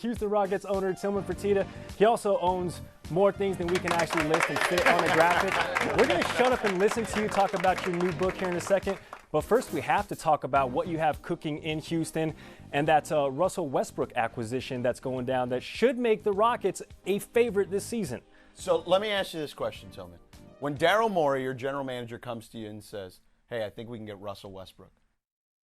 Houston Rockets owner Tilman Fertitta. He also owns more things than we can actually list and fit on a graphic. We're going to shut up and listen to you talk about your new book here in a second. But first, we have to talk about what you have cooking in Houston, and that's a Russell Westbrook acquisition that's going down that should make the Rockets a favorite this season. So let me ask you this question, Tilman. When Daryl Morey, your general manager, comes to you and says, hey, I think we can get Russell Westbrook,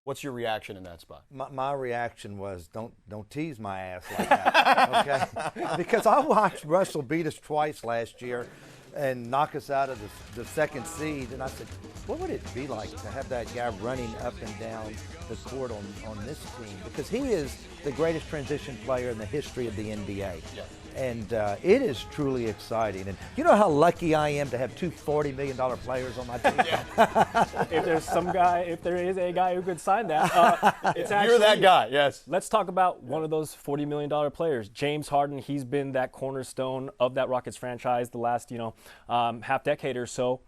what's your reaction in that spot? My reaction was, don't tease my ass like that, okay? Because I watched Russell beat us twice last year and knock us out of the second seed, and I said, what would it be like to have that guy running up and down the court on this team? Because he is the greatest transition player in the history of the NBA. Yeah. And it is truly exciting. And you know how lucky I am to have two $40 million players on my team? If there is a guy who could sign that, it's actually, you're that guy, yes. Let's talk about one of those $40 million players, James Harden. He's been that cornerstone of that Rockets franchise the last, half decade or so.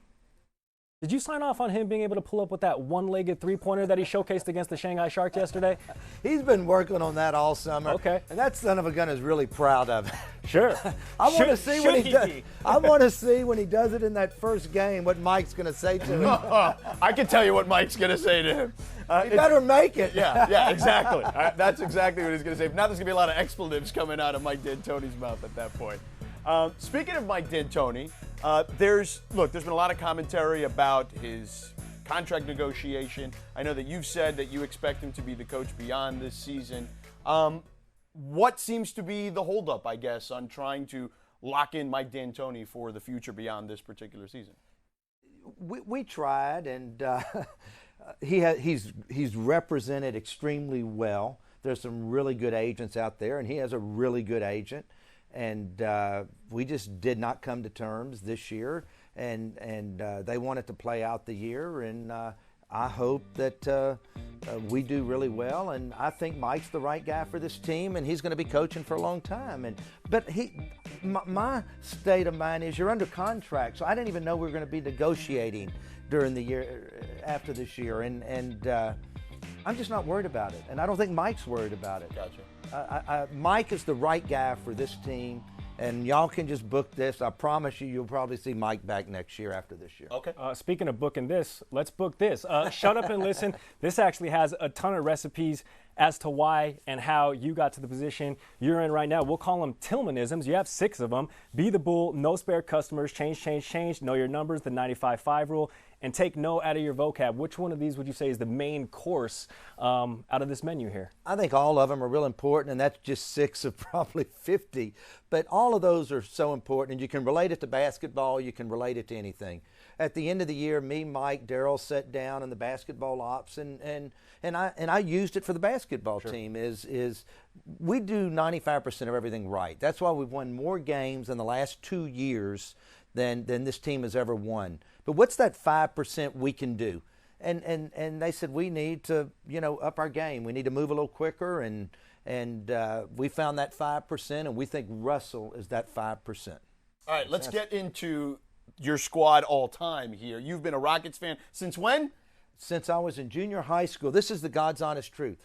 Did you sign off on him being able to pull up with that one-legged three-pointer that he showcased against the Shanghai Sharks yesterday? He's been working on that all summer. Okay. And that son of a gun is really proud of it. Sure. I want to see when he does. I want to see when he does it in that first game what Mike's going to say to him. I can tell you what Mike's going to say to him. You better make it. Yeah, exactly. That's exactly what he's going to say. Now there's going to be a lot of expletives coming out of Mike D'Antoni's mouth at that point. Speaking of Mike D'Antoni, there's been a lot of commentary about his contract negotiation. I know that you've said that you expect him to be the coach beyond this season. What seems to be the holdup, I guess, on trying to lock in Mike D'Antoni for the future beyond this particular season? We tried, and he's represented extremely well. There's some really good agents out there, and he has a really good agent. And we just did not come to terms this year, and they wanted to play out the year, and I hope that we do really well, and I think Mike's the right guy for this team, and he's going to be coaching for a long time. But my state of mind is you're under contract, so I didn't even know we were going to be negotiating during the year after this year, and I'm just not worried about it, and I don't think Mike's worried about it. Gotcha. Mike is the right guy for this team, and y'all can just book this. I promise you'll probably see Mike back next year after this year. Okay. Speaking of booking this, let's book this. Shut up and listen. This actually has a ton of recipes as to why and how you got to the position you're in right now. We'll call them Tilmanisms. You have 6 of them. Be the bull, no spare customers, change, know your numbers, the 95-5 rule, and take no out of your vocab. Which one of these would you say is the main course out of this menu here? I think all of them are real important, and that's just 6 of probably 50. But all of those are so important, and you can relate it to basketball. You can relate it to anything. At the end of the year, me, Mike, Daryl sat down in the basketball ops, and I used it for the basketball team. Is we do 95% of everything right. That's why we've won more games in the last 2 years than this team has ever won. But what's that 5% we can do? And they said we need to up our game. We need to move a little quicker, and we found that 5%, and we think Russell is that 5%. All right, let's get into your squad all time here. You've been a Rockets fan since when? Since I was in junior high school. This is the God's honest truth.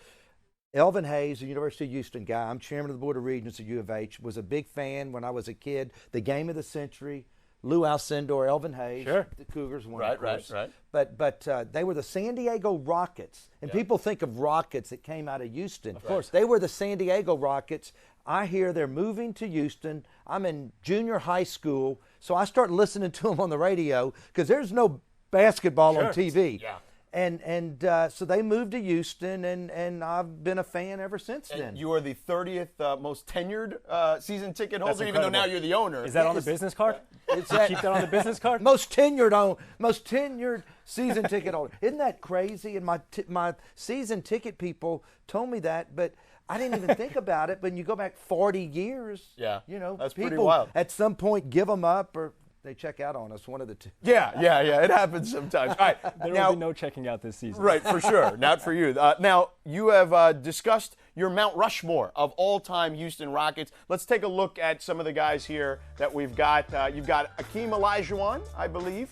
Elvin Hayes, the University of Houston guy, I'm chairman of the Board of Regents at U of H, was a big fan when I was a kid. The game of the century, Lou Alcindor, Elvin Hayes, the Cougars won, of course. Right. But they were the San Diego Rockets, and people think of Rockets that came out of Houston. Of course. They were the San Diego Rockets. I hear they're moving to Houston. I'm in junior high school, so I start listening to them on the radio because there's no basketball on TV. Yeah. And so they moved to Houston, and I've been a fan ever since then. You are the 30th most tenured season ticket holder, even though now you're the owner. Is that on the business card? Keep that on the business card? Most tenured season ticket holder. Isn't that crazy? And my season ticket people told me that, but I didn't even think about it. But when you go back 40 years, that's people pretty wild. At some point give them up or they check out on us, one of the two. Yeah, it happens sometimes. All right, there will be no checking out this season. Right, for sure. Not for you. Now, you have discussed your Mount Rushmore of all-time Houston Rockets. Let's take a look at some of the guys here that we've got. You've got Akeem Olajuwon, I believe.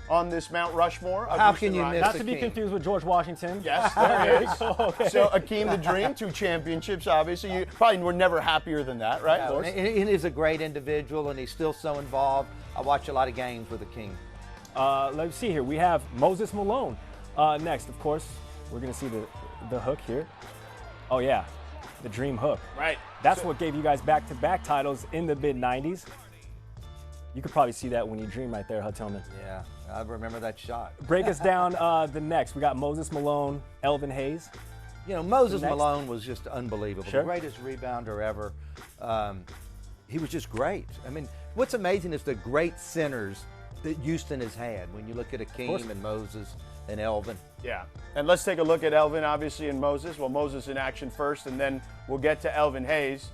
on this Mount Rushmore. Of How Houston can you Rockets. miss Not to be Akeem? confused with George Washington. Yes, there it is. Okay. So Akeem the Dream, 2 championships, obviously. You probably were never happier than that, right? Yeah, and he's a great individual, and he's still so involved. I watch a lot of games with Akeem. Let's see here. We have Moses Malone. Next, of course, we're going to see the hook here. Oh, yeah, the Dream Hook. Right. That's what gave you guys back-to-back titles in the mid-'90s. You could probably see that when you dream right there, Tilman. Yeah, I remember that shot. Break us down the next. We got Moses Malone, Elvin Hayes. You know, Moses Next. Malone was just unbelievable. Sure. The greatest rebounder ever. He was just great. I mean, what's amazing is the great centers that Houston has had. When you look at Akeem and Moses and Elvin. Yeah. And let's take a look at Elvin, obviously, and Moses. Well, Moses in action first, and then we'll get to Elvin Hayes.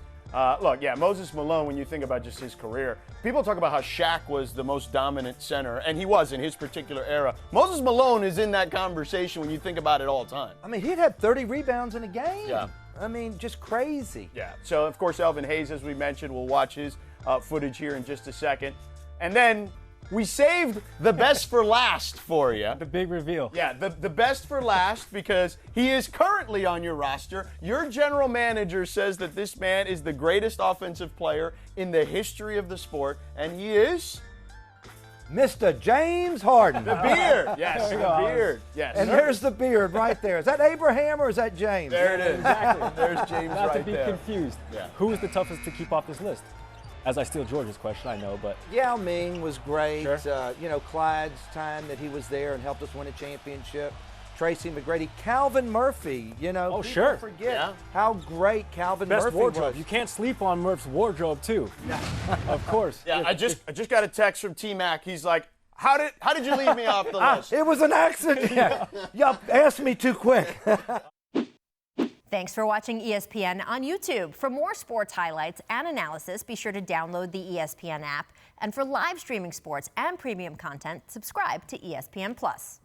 Look, yeah, Moses Malone, when you think about just his career, people talk about how Shaq was the most dominant center, and he was in his particular era. Moses Malone is in that conversation when you think about it all the time. I mean, he'd had 30 rebounds in a game. Yeah. I mean, just crazy. Yeah. So, of course, Elvin Hayes, as we mentioned, we'll watch his footage here in just a second. And then we saved the best for last for you. The big reveal. Yeah, the best for last because he is currently on your roster. Your general manager says that this man is the greatest offensive player in the history of the sport, and he is Mr. James Harden. the beard. Yes, There the we go. beard. Yes. And there's the beard right there. Is that Abraham or is that James? There it is. Exactly. There's James Not right to be there. confused. Yeah. Who is the toughest to keep off this list? As I steal George's question, I know, but Yao Ming was great. Sure. You know, Clyde's time that he was there and helped us win a championship. Tracy McGrady, Calvin Murphy, you know. Oh, people sure. forget Yeah. how great Calvin best Murphy wardrobe. was. You can't sleep on Murph's wardrobe too. Of course. Yeah, I just got a text from T-Mac. He's like, how did you leave me off the list? It was an accident. Y'all asked me too quick. Thanks for watching ESPN on YouTube. For more sports highlights and analysis, be sure to download the ESPN app. And for live streaming sports and premium content, subscribe to ESPN Plus.